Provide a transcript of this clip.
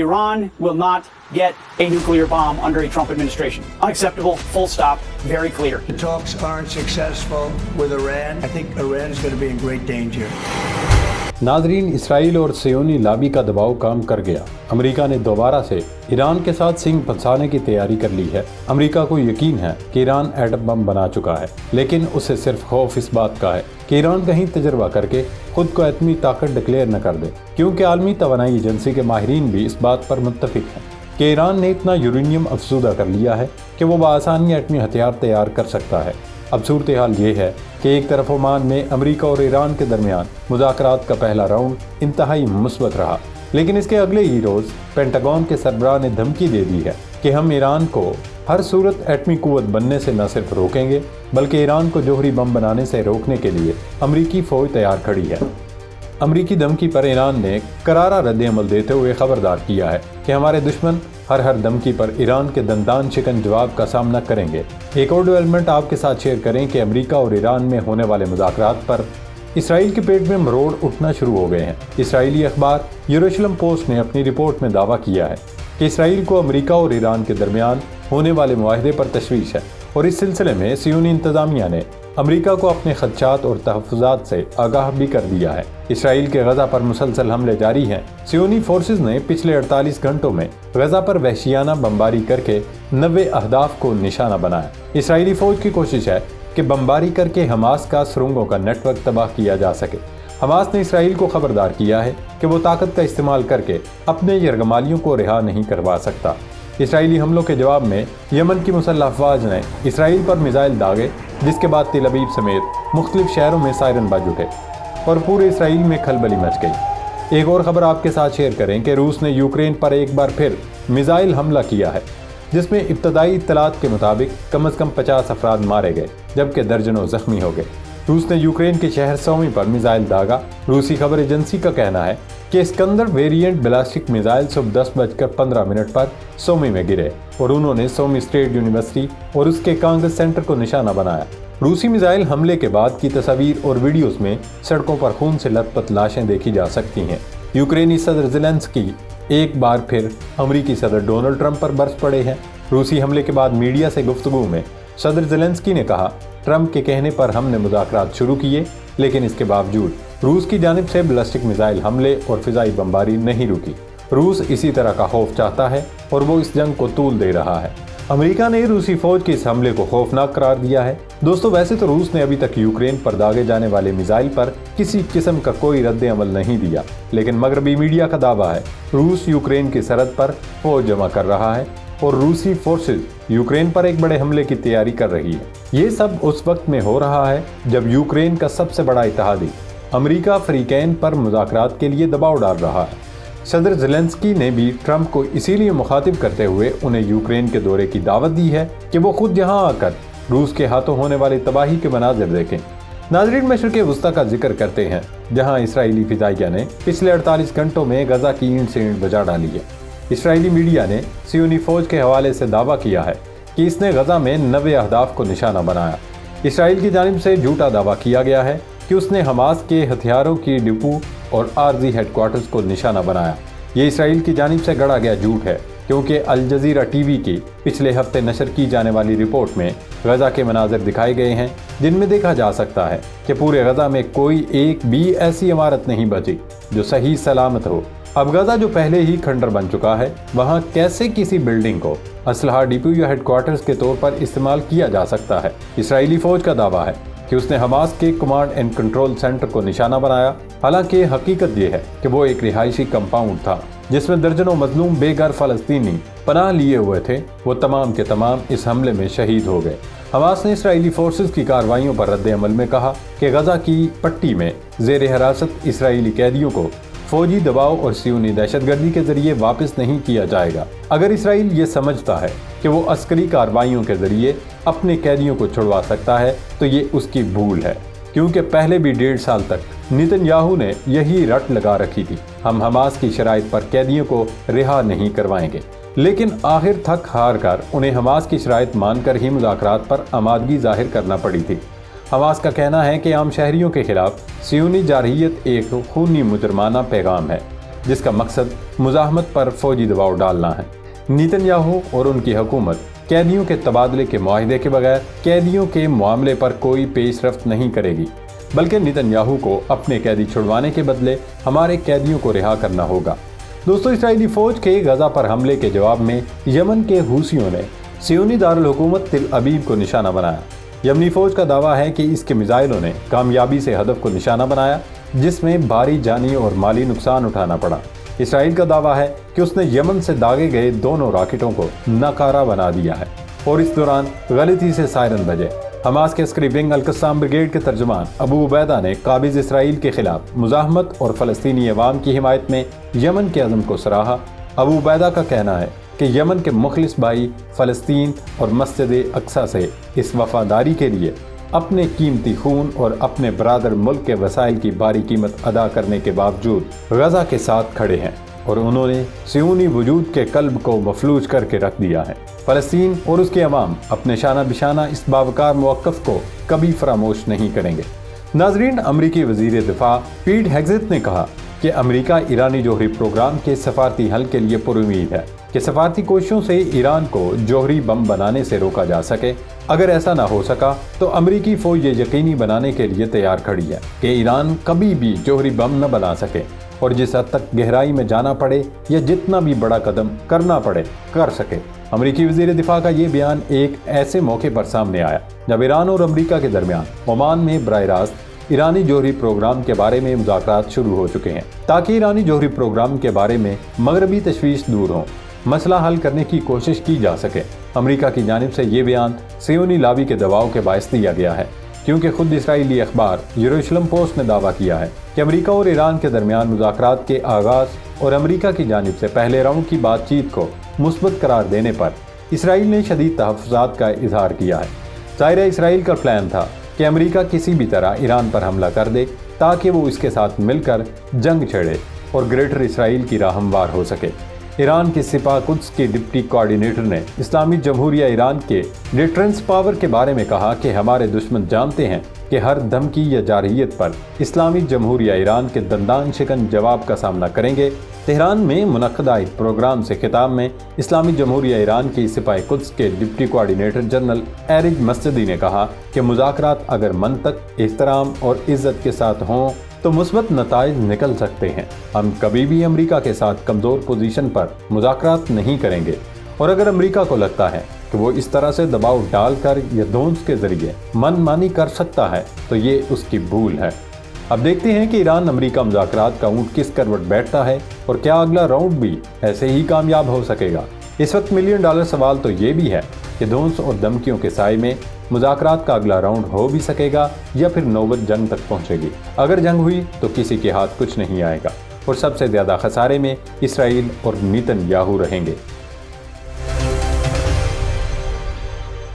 Iran will not get a nuclear bomb under a Trump administration. Unacceptable, full stop, very clear. The talks aren't successful with Iran. I think Iran is going to be in great danger. नाजरीन, Israel और सियोनी लाबी का दबाव काम कर गया। America ने दोबारा से ईरान के साथ सिंग फंसाने की तैयारी कर ली है। अमेरिका को यकीन है कि ईरान एटम बम बना चुका है, लेकिन उसे सिर्फ खौफ इस बात का है कि ईरान कहीं तजर्बा करके खुद को एटमी ताकत डिक्लेयर न कर दे, क्योंकि आलमी तवानाई एजेंसी के माहिरीन भी इस बात पर मुत्तफिक हैं कि ईरान ने इतना यूरेनियम अफज़ूदा कर लिया है कि वो बआसानी एटमी हथियार तैयार कर सकता है। अब सूरत हाल ये है कि एक तरफ ओमान में अमेरिका और ईरान के दरमियान मुज़ाकरात का पहला राउंड इंतहाई मुस्बत रहा, लेकिन इसके अगले ही रोज़ पेंटागन के सरबराह ने धमकी दे दी है कि हम ईरान को हर सूरत एटमी कुव्वत बनने से न सिर्फ रोकेंगे, बल्कि ईरान को जोहरी बम बनाने से रोकने के लिए अमरीकी फ़ौज तैयार खड़ी है। अमरीकी धमकी पर ईरान ने करारा रद्द-ए-अमल देते हुए खबरदार किया है कि हमारे दुश्मन हर धमकी पर ईरान के दंदान शिकन जवाब का सामना करेंगे। एक और डेवलपमेंट आपके साथ शेयर करें कि अमेरिका और ईरान में होने वाले मुज़ाकरात पर इसराइल के पेट में मरोड़ उठना शुरू हो गए हैं। इसराइली अखबार यरूशलेम पोस्ट ने अपनी रिपोर्ट में दावा किया है कि इसराइल को अमेरिका और ईरान के दरमियान होने वाले मुआहदे पर तशवीश है, और इस सिलसिले में सियोनी इंतज़ामिया ने अमेरिका को अपने खदशात और तहफ़्फ़ुज़ात से आगाह भी कर दिया है। इसराइल के गज़ा पर मुसलसल हमले जारी हैं। सियोनी फोर्सेस ने पिछले 48 घंटों में गज़ा पर वहशियाना बमबारी करके 90 अहदाफ को निशाना बनाया। इसराइली फ़ौज की कोशिश है कि बमबारी करके हमास का सुरंगों का नेटवर्क तबाह किया जा सके। हमास ने इसराइल को खबरदार किया है कि वो ताकत का इस्तेमाल करके अपने यरगमालियों को रिहा नहीं करवा सकता। इसराइली हमलों के जवाब में यमन की मुसल्लह अफवाज ने इसराइल पर मिसाइल दागे, जिसके बाद तेल अवीव समेत मुख्तलिफ शहरों में सायरन बज उठे और पूरे इसराइल में खलबली मच गई। एक और ख़बर आपके साथ शेयर करें कि रूस ने यूक्रेन पर एक बार फिर मिसाइल हमला किया है, जिसमें इब्तदाई इत्तलात के मुताबिक कम से कम 50 अफराद मारे गए, जबकि दर्जनों जख्मी हो गए। रूस ने यूक्रेन के शहर सोमी पर मिसाइल दागा। रूसी खबर एजेंसी का कहना है कि इस्कंदर वेरिएंट बैलिस्टिक मिसाइल सुबह 10:15 पर सोमी में गिरे और उन्होंने सोमी स्टेट यूनिवर्सिटी और उसके कांग्रेस सेंटर को निशाना बनाया। रूसी मिसाइल हमले के बाद की तस्वीर और वीडियोस में सड़कों पर खून से लथपथ लाशें देखी जा सकती हैं। यूक्रेनी सदर ज़ेलेंस्की एक बार फिर अमेरिकी सदर डोनाल्ड ट्रंप पर बरस पड़े हैं। रूसी हमले के बाद मीडिया से गुफ्तगू में सदर ज़ेलेंस्की ने कहा, ट्रंप के कहने पर हमने मुज़ाकरात शुरू किए, लेकिन इसके बावजूद रूस की जानिब से बैलिस्टिक मिसाइल हमले और फ़िज़ाई बमबारी नहीं रुकी। रूस इसी तरह का खौफ चाहता है और वो इस जंग को तूल दे रहा है। अमेरिका ने रूसी फौज के इस हमले को खौफनाक करार दिया है। दोस्तों, वैसे तो रूस ने अभी तक यूक्रेन पर दागे जाने वाले मिसाइल पर किसी किस्म का कोई रद्द-ए-अमल नहीं दिया, लेकिन मगरबी मीडिया का दावा है रूस यूक्रेन की सरहद पर फौज जमा कर रहा है और रूसी फोर्सेज यूक्रेन पर एक बड़े हमले की तैयारी कर रही है। ये सब उस वक्त में हो रहा है जब यूक्रेन का सबसे बड़ा इत्तेहादी अमेरिका फ्रीकैन पर मुज़ाकरात के लिए दबाव डाल रहा है। सदर ज़ेलेंस्की ने भी ट्रंप को इसीलिए मुखातिब करते हुए उन्हें यूक्रेन के दौरे की दावत दी है कि वो खुद यहाँ आकर रूस के हाथों होने वाली तबाही के मनाजिर देखें। नाज़रीन, मशरिक़ वुस्ता का जिक्र करते हैं, जहाँ इसराइली फ़िज़ाइया ने पिछले 48 घंटों में गज़ा की ईंट से ईंट बजा डाली है। इसराइली मीडिया ने सियोनी फ़ौज के हवाले से दावा किया है कि इसने गज़ा में 90 अहदाफ को निशाना बनाया। इसराइल की जानिब से झूठा दावा किया गया है कि उसने हमास के हथियारों की डिपो और आर्जी हेडक्वार्टर्स को निशाना बनाया। ये इसराइल की जानिब से गढ़ा गया झूठ है, क्योंकि अल जज़ीरा टीवी की पिछले हफ्ते नशर की जाने वाली रिपोर्ट में गज़ा के मनाज़र दिखाए गए हैं, जिनमें देखा जा सकता है कि पूरे गज़ा में कोई एक भी ऐसी इमारत नहीं बची जो सही सलामत हो। अब गज़ा जो पहले ही खंडर बन चुका है, वहाँ कैसे किसी बिल्डिंग को असलहा डिपो या हेडक्वार्टर्स के तौर पर इस्तेमाल किया जा सकता है। इसराइली फ़ौज का दावा है कि उसने हमास के कमांड एंड कंट्रोल सेंटर को निशाना बनाया। हालांकि हकीकत ये है कि वो एक रिहायशी कंपाउंड था जिसमें दर्जनों मजलूम बेघर फ़लस्तीनी पनाह लिए हुए थे। वो तमाम के तमाम इस हमले में शहीद हो गए। हमास ने इसराइली फोर्सेस की कार्रवाइयों पर रद्द-ए-अमल में कहा कि गज़ा की पट्टी में ज़ेर हिरासत इसराइली कैदियों को फौजी दबाव और सियोनी दहशतगर्दी के जरिए वापस नहीं किया जाएगा। अगर इसराइल ये समझता है कि वो अस्करी कार्रवाइयों के जरिए अपने कैदियों को छुड़वा सकता है, तो ये उसकी भूल है, क्योंकि पहले भी 1.5 साल तक नेतन्याहू ने यही रट लगा रखी थी, हम हमास की शराइत पर कैदियों को रिहा नहीं करवाएंगे। लेकिन आखिर थक हार कर उन्हें हमास की शराइत मानकर ही मुज़ाकरात पर आमादगी जाहिर करना पड़ी थी। हमास का कहना है कि आम शहरियों के खिलाफ सियोनी जारहियत एक खूनी मुजरमाना पैगाम है, جس کا مقصد مزاحمت پر فوجی دباؤ ڈالنا ہے۔ نیتن یاہو اور ان کی حکومت قیدیوں کے تبادلے کے معاہدے کے بغیر قیدیوں کے معاملے پر کوئی پیش رفت نہیں کرے گی، بلکہ نیتن یاہو کو اپنے قیدی چھڑوانے کے بدلے ہمارے قیدیوں کو رہا کرنا ہوگا۔ دوستو، اسرائیلی فوج کے غزہ پر حملے کے جواب میں یمن کے حوثیوں نے صہیونی دارالحکومت تل ابیب کو نشانہ بنایا۔ یمنی فوج کا دعویٰ ہے کہ اس کے میزائلوں نے کامیابی سے ہدف کو نشانہ بنایا، جس میں بھاری جانی اور مالی نقصان اٹھانا پڑا۔ اسرائیل کا دعویٰ ہے کہ اس نے یمن سے داغے گئے دونوں راکٹوں کو ناکارہ بنا دیا ہے اور اس دوران غلطی سے سائرن بجے۔ حماس کے عسکری ونگ القسام بریگیڈ کے ترجمان ابو عبیدہ نے قابض اسرائیل کے خلاف مزاحمت اور فلسطینی عوام کی حمایت میں یمن کے عزم کو سراہا۔ ابو عبیدہ کا کہنا ہے کہ یمن کے مخلص بھائی فلسطین اور مسجد اقصی سے اس وفاداری کے لیے اپنے قیمتی خون اور اپنے برادر ملک کے وسائل کی بھاری قیمت ادا کرنے کے باوجود غزہ کے ساتھ کھڑے ہیں اور انہوں نے صہیونی وجود کے قلب کو مفلوج کر کے رکھ دیا ہے۔ فلسطین اور اس کے عوام اپنے شانہ بشانہ اس باوقار موقف کو کبھی فراموش نہیں کریں گے۔ ناظرین، امریکی وزیر دفاع پیٹ ہیگزیت نے کہا کہ امریکہ ایرانی جوہری پروگرام کے سفارتی حل کے لیے پر امید ہے کہ سفارتی کوششوں سے ایران کو جوہری بم بنانے سے روکا جا سکے۔ اگر ایسا نہ ہو سکا تو امریکی فوج یہ یقینی بنانے کے لیے تیار کھڑی ہے کہ ایران کبھی بھی جوہری بم نہ بنا سکے، اور جس حد تک گہرائی میں جانا پڑے یا جتنا بھی بڑا قدم کرنا پڑے کر سکے۔ امریکی وزیر دفاع کا یہ بیان ایک ایسے موقع پر سامنے آیا جب ایران اور امریکہ کے درمیان عمان میں براہ راست ایرانی جوہری پروگرام کے بارے میں مذاکرات شروع ہو چکے ہیں تاکہ ایرانی جوہری پروگرام کے بارے میں مغربی تشویش دور ہو، مسئلہ حل کرنے کی کوشش کی جا سکے۔ امریکہ کی جانب سے یہ بیان صہیونی لابی کے دباؤ کے باعث دیا گیا ہے، کیونکہ خود اسرائیلی اخبار یروشلم پوسٹ نے دعویٰ کیا ہے کہ امریکہ اور ایران کے درمیان مذاکرات کے آغاز اور امریکہ کی جانب سے پہلے راؤنڈ کی بات چیت کو مثبت قرار دینے پر اسرائیل نے شدید تحفظات کا اظہار کیا ہے۔ ظاہر ہے اسرائیل کا پلان تھا کہ امریکہ کسی بھی طرح ایران پر حملہ کر دے تاکہ وہ اس کے ساتھ مل کر جنگ چھیڑے اور گریٹر اسرائیل کی راہ ہموار ہو سکے۔ ایران کے سپاہ قدس کے ڈپٹی کوارڈینیٹر نے اسلامی جمہوریہ ایران کے ڈیٹرنس پاور کے بارے میں کہا کہ ہمارے دشمن جانتے ہیں کہ ہر دھمکی یا جارحیت پر اسلامی جمہوریہ ایران کے دندان شکن جواب کا سامنا کریں گے۔ تہران میں منعقدہ ایک پروگرام سے خطاب میں اسلامی جمہوریہ ایران کی سپاہ قدس کے ڈپٹی کوارڈینیٹر جنرل ایرج مسجدی نے کہا کہ مذاکرات اگر منطق، احترام اور عزت کے ساتھ ہوں تو مثبت نتائج نکل سکتے ہیں۔ ہم کبھی بھی امریکہ کے ساتھ کمزور پوزیشن پر مذاکرات نہیں کریں گے، اور اگر امریکہ کو لگتا ہے کہ وہ اس طرح سے دباؤ ڈال کر یا دھونس کے ذریعے من مانی کر سکتا ہے تو یہ اس کی بھول ہے۔ اب دیکھتے ہیں کہ ایران امریکہ مذاکرات کا اونٹ کس کروٹ بیٹھتا ہے اور کیا اگلا راؤنڈ بھی ایسے ہی کامیاب ہو سکے گا۔ اس وقت $1 ملین سوال تو یہ بھی ہے کہ دھونس اور دھمکیوں کے سائے میں مذاکرات کا اگلا راؤنڈ ہو بھی سکے گا یا پھر نوبت جنگ تک پہنچے گی۔ اگر جنگ ہوئی تو کسی کے ہاتھ کچھ نہیں آئے گا اور سب سے زیادہ خسارے میں اسرائیل اور نیتن یاہو رہیں گے۔